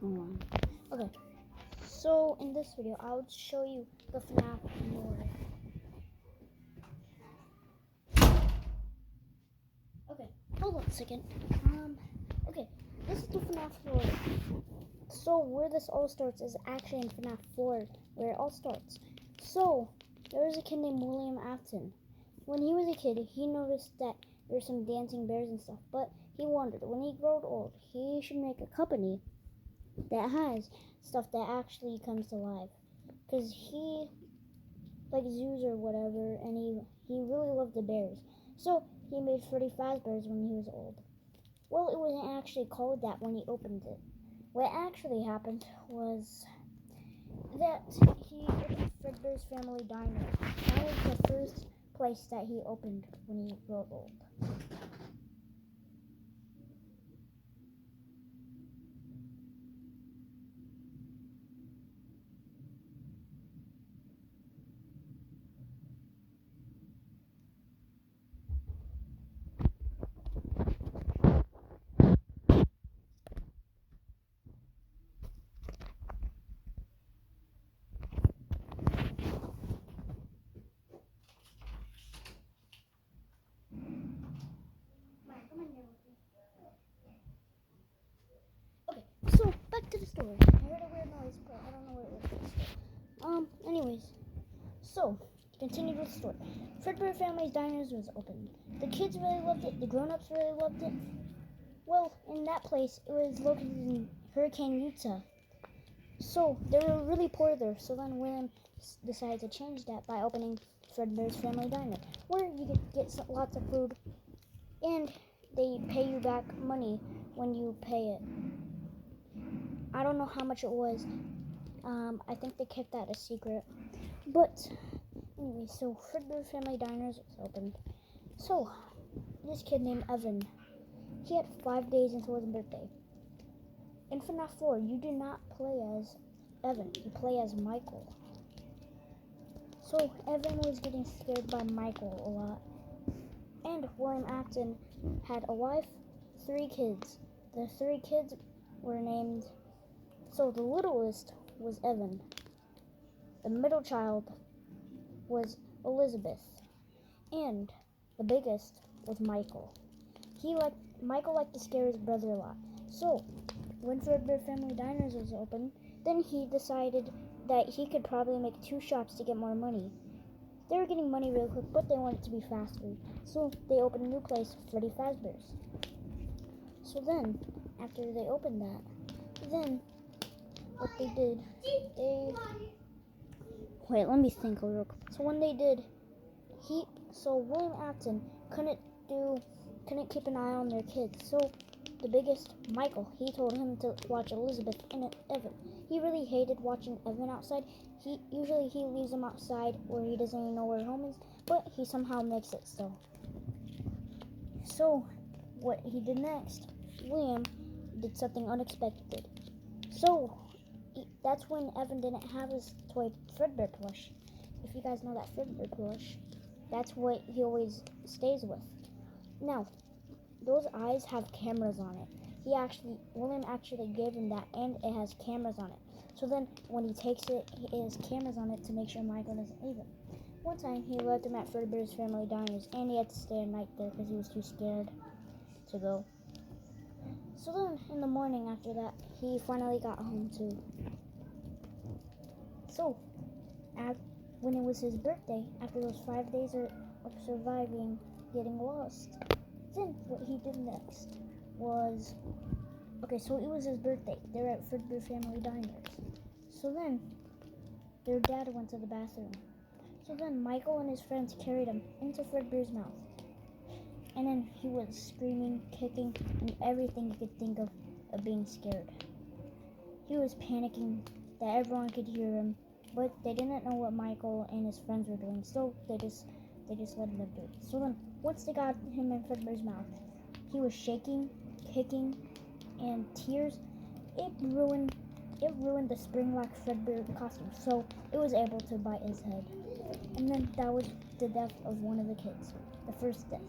Hold on. Okay, so in this video, I'll show you the FNAF lore. Okay, hold on a second. Okay, this is the FNAF lore. So where this all starts is actually in FNAF 4, where it all starts. So there was a kid named William Afton. When he was a kid, he noticed that there were some dancing bears and stuff, but he wondered when he grew old, he should make a company that has stuff that actually comes to life, because he liked zoos or whatever, and he really loved the bears. So he made Freddy Fazbear's when he was old. Well, it wasn't actually called that when he opened it. What actually happened was that he opened Fredbear's Family Diner. That was the first place that he opened when he grew old. Okay, so back to the story. I heard a weird noise, but I don't know what it was. Anyways, so continued with the story. Fredbear Family's Diners was opened. The kids really loved it. The grown-ups really loved it. Well, in that place, it was located in Hurricane, Utah. So they were really poor there. So then William decided to change that by opening Fredbear's Family Diner, where you could get lots of food, and they pay you back money when you pay it. I don't know how much it was. I think they kept that a secret. But anyway, so Fredbear Family Diners was opened. So this kid named Evan, he had 5 days until his birthday. In FNAF 4, you do not play as Evan, you play as Michael. So Evan was getting scared by Michael a lot. And William Afton had a wife, 3 kids. The 3 kids were named, so the littlest was Evan. The middle child was Elizabeth. And the biggest was Michael. Michael liked to scare his brother a lot. So when Fredbear Family Diners was open, then he decided that he could probably make 2 shops to get more money. They were getting money real quick, but they wanted it to be faster. So they opened a new place, Freddy Fazbear's. So then, after they opened that, then what they did, wait, let me think real quick. So when they did, William Afton couldn't keep an eye on their kids. So the biggest, Michael, he told him to watch Elizabeth and Evan. He really hated watching Evan outside. Usually he leaves him outside where he doesn't even know where home is, but he somehow makes it still. So what he did next, William did something unexpected. So that's when Evan didn't have his toy Fredbear plush. If you guys know that Fredbear plush, that's what he always stays with. Now, those eyes have cameras on it. William actually gave him that, and it has cameras on it. So then, when he takes it, it has cameras on it to make sure Michael doesn't leave it. One time, he left him at Fredbear's Family Diners, and he had to stay a night there because he was too scared to go. So then, in the morning after that, he finally got home too. So, when it was his birthday, after those 5 days of surviving getting lost, then what he did next was, okay, so it was his birthday. They were at Fredbear Family Diners. So then, their dad went to the bathroom. So then Michael and his friends carried him into Fredbear's mouth. And then he was screaming, kicking, and everything you could think of being scared. He was panicking that everyone could hear him, but they didn't know what Michael and his friends were doing, so they just let him do it. So then, once they got him in Fredbear's mouth, he was shaking, kicking, and tears. It ruined the spring-lock Fredbear costume, so it was able to bite his head. And then that was the death of one of the kids, the first death.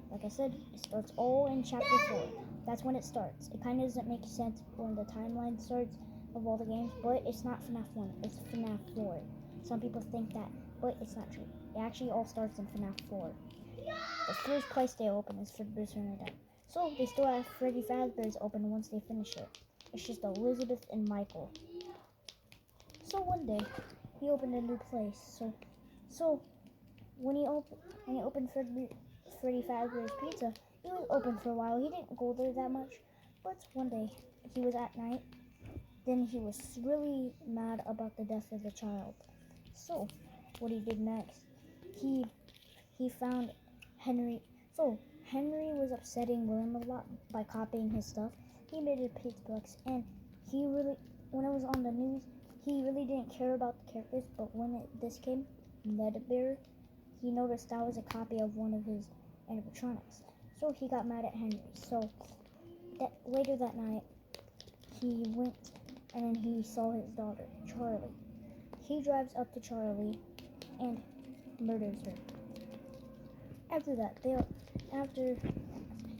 Like I said, it starts all in chapter 4. That's when it starts. It kind of doesn't make sense when the timeline starts of all the games, but it's not FNAF 1, it's FNAF 4. Some people think that, but it's not true. It actually all starts in FNAF 4. The first place they open is Fredbear's Family. So they still have Freddy Fazbear's open once they finish it. It's just Elizabeth and Michael. So one day, he opened a new place. So when he opened Freddy Fazbear's Pizza, he was open for a while. He didn't go there that much, but one day he was at night. Then he was really mad about the death of the child. So what he did next, he found Henry. So Henry was upsetting William a lot by copying his stuff. He made a Pizzabox, and when it was on the news, he really didn't care about the characters. But when this came, Leadbear, he noticed that was a copy of one of his animatronics. So he got mad at Henry. So later that night, he went and then he saw his daughter, Charlie. He drives up to Charlie and murders her. After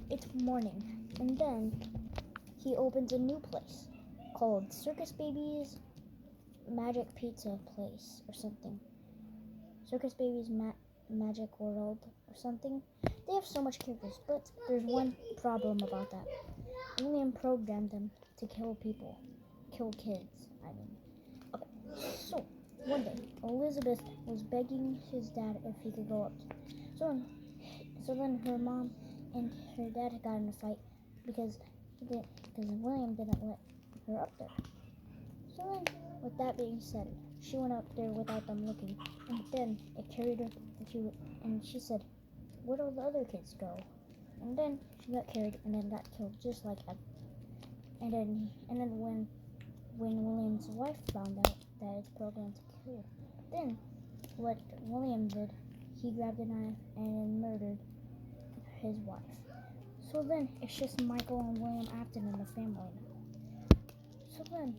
it's morning, and then he opens a new place called Circus Baby's Magic Pizza Place or something. Circus Baby's Magic World or something. They have so much characters, but there's one problem about that. William programmed them to kill kids. Okay, so one day Elizabeth was begging his dad if he could go up. So then her mom and her dad got in a fight because William didn't let her up there. So then, with that being said, she went up there without them looking, and then it carried her and she said, "Where'd all the other kids go?" And then she got carried and then got killed just like Evan. And then when William's wife found out that it's programmed to kill, then what William did, he grabbed a knife and murdered his wife. So then it's just Michael and William Afton in the family now. So then,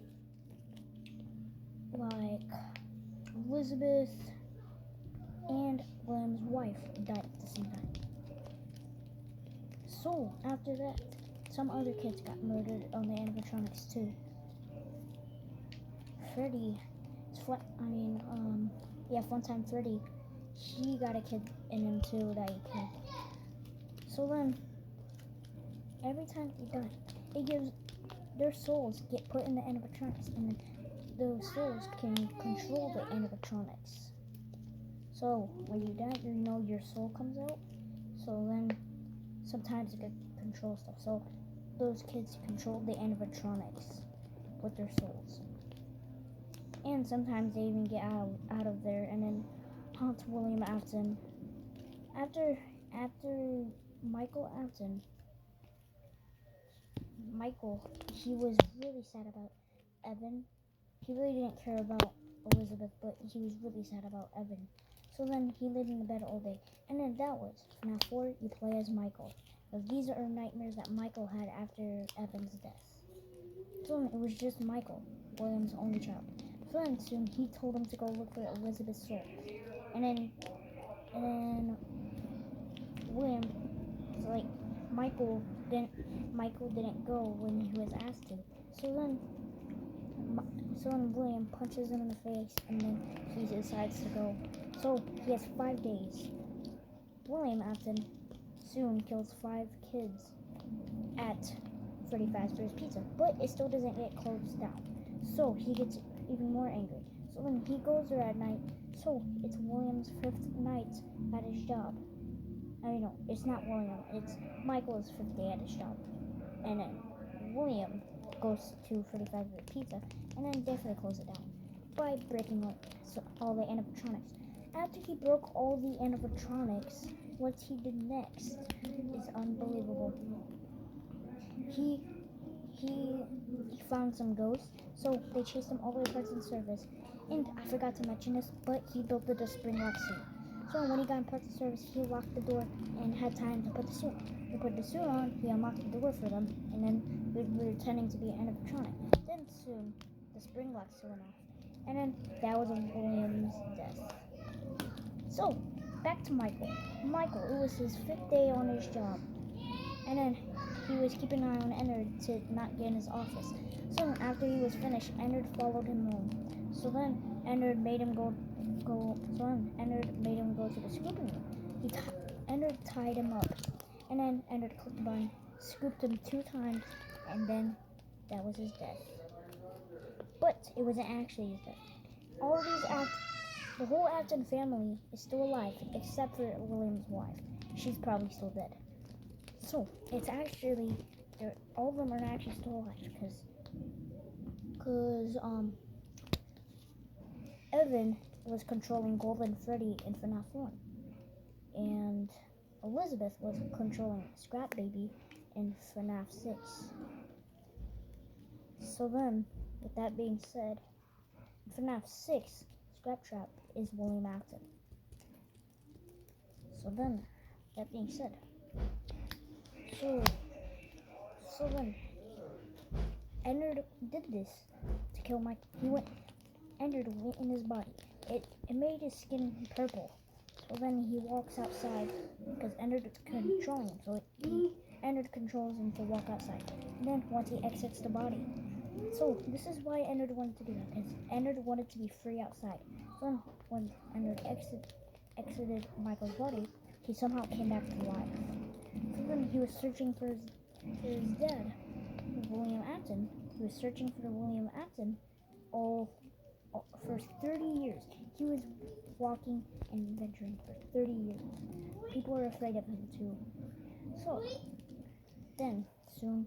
Elizabeth and William's wife died at the same time. So after that, some other kids got murdered on the animatronics too. Freddy, Funtime Freddy, he got a kid in him too that he killed. So then, every time they die, it gives their souls get put in the animatronics, and then those souls can control the animatronics. So when you die, your soul comes out. So then, sometimes it can control stuff. So those kids control the animatronics with their souls. And sometimes they even get out of there and then haunt William Afton. After Michael Afton, he was really sad about Evan. He really didn't care about Elizabeth, but he was really sad about Evan. So then he laid in the bed all day. And then that was FNAF 4, you play as Michael. But these are nightmares that Michael had after Evan's death. So then it was just Michael, William's only child. So then soon he told him to go look for Elizabeth's soul. And then William, Michael didn't go when he was asked to. So then William punches him in the face, and then he decides to go. So he has 5 days. William Afton soon kills 5 kids at Freddy Fazbear's Pizza, but it still doesn't get closed down. So he gets even more angry. So then he goes there at night. So it's William's 5th night at his job. No, it's not William. It's Michael's 5th day at his job. And then William goes to Freddy Fazbear's Pizza and then definitely close it down by breaking all the animatronics. After he broke all the animatronics, what he did next is unbelievable. He found some ghosts, so they chased him all the way to Parts and Service. And I forgot to mention this, but he built the spring lock suit. So when he got in Parts and Service, he locked the door and had time to put the suit on. He put the suit on, he unlocked the door for them, and then we were pretending to be an animatronic. Then soon, the spring lock suit went off. And then that was William's death. So, back to Michael. It was his 5th day on his job. And then he was keeping an eye on Ennard to not get in his office. So after he was finished, Ennard followed him home. So then Ennard made him go. Ennard made him go to the scooping room. Ennard tied him up, and then Ennard clicked the button, scooped him 2 times, and then that was his death. But it wasn't actually his death. The whole Afton family is still alive, except for William's wife. She's probably still dead. So it's actually all of them are actually still alive because Evan was controlling Golden Freddy in FNAF 1, and Elizabeth was controlling Scrap Baby in FNAF 6. So then, with that being said, in FNAF 6, Scrap Trap is William Afton. So then, that being said, so then, Ennard did this to kill Mike. Ennard went in his body. It made his skin purple. So then he walks outside because Ennard is controlling him. So Ennard controls him to walk outside. And then once he exits the body. So this is why Ennard wanted to do that, because Ennard wanted to be free outside. So then when Ennard exited Michael's body, he somehow came back to life. So then he was searching for his dad, William Afton. He was searching for William Afton all for 30 years. He was walking and adventuring for 30 years. People were afraid of him too. So then soon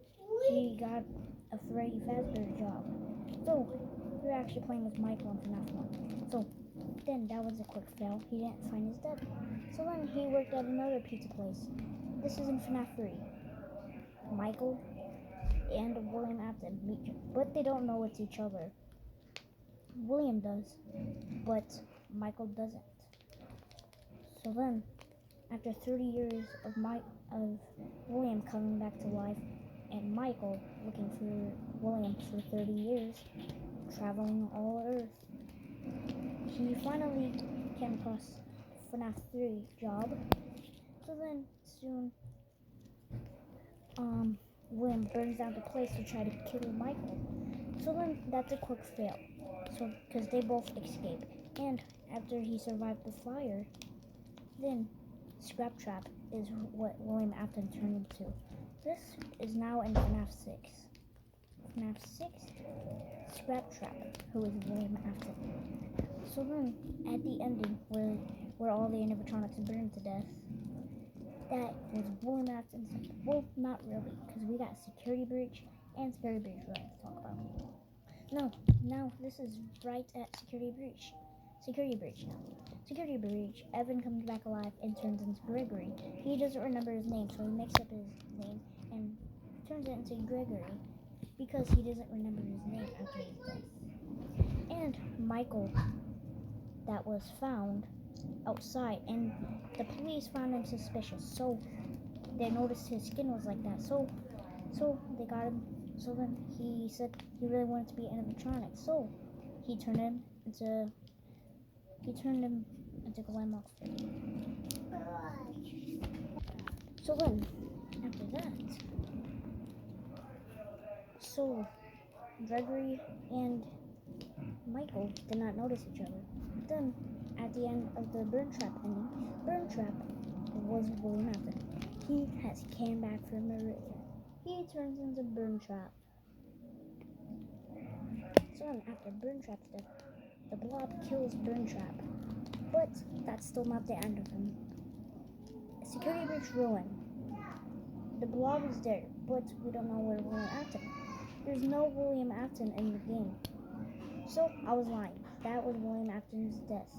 he got a Freddy Fazbear job. So we were actually playing with Michael in FNAF 1. So then that was a quick fail. He didn't find his dad. So then he worked at another pizza place. This is in FNAF 3. Michael and William Afton meet, but they don't know it's each other. William does, but Michael doesn't. So then, after 30 years of William coming back to life, and Michael looking for William for 30 years, traveling all Earth, he finally came across FNAF 3 job. So then, soon, William burns down the place to try to kill Michael. So then, that's a quick fail. So, because they both escape. And after he survived the fire, then Scrap Trap is what William Afton turned into. This is now in FNAF 6. FNAF 6, Scrap Trap, who is William Afton. So then, at the ending, where all the animatronics burned to death, that was William Afton's. Well, not really, because we got Security Breach and Scary Breach we're going to talk about. No, now this is right at Security Breach. Security Breach now. Security Breach, Evan comes back alive and turns into Gregory. He doesn't remember his name, so he makes up his name and turns it into Gregory because he doesn't remember his name after his death. And Michael, that was found outside, and the police found him suspicious, so they noticed his skin was like that, so they got him. So then he said he really wanted to be animatronic, so he turned him into Grandma Freddy. So then after that, so Gregory and Michael did not notice each other. Then at the end of the Burn Trap ending, Burn Trap was William Afton. He came back from the river. He turns into Burn Trap. So then after Burn Trap's death, the Blob kills Burn Trap. But that's still not the end of him. Security Breach ruined. The Blob is there, but we don't know where William Afton is. There's no William Afton in the game. So I was lying. That was William Afton's death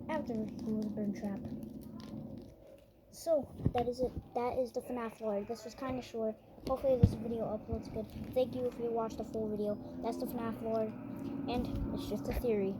after he was Burn Trap. So that is it. That is the FNAF lore. This was kind of short. Hopefully this video uploads good. Thank you if you watched the full video. That's the FNAF lore, and it's just a theory.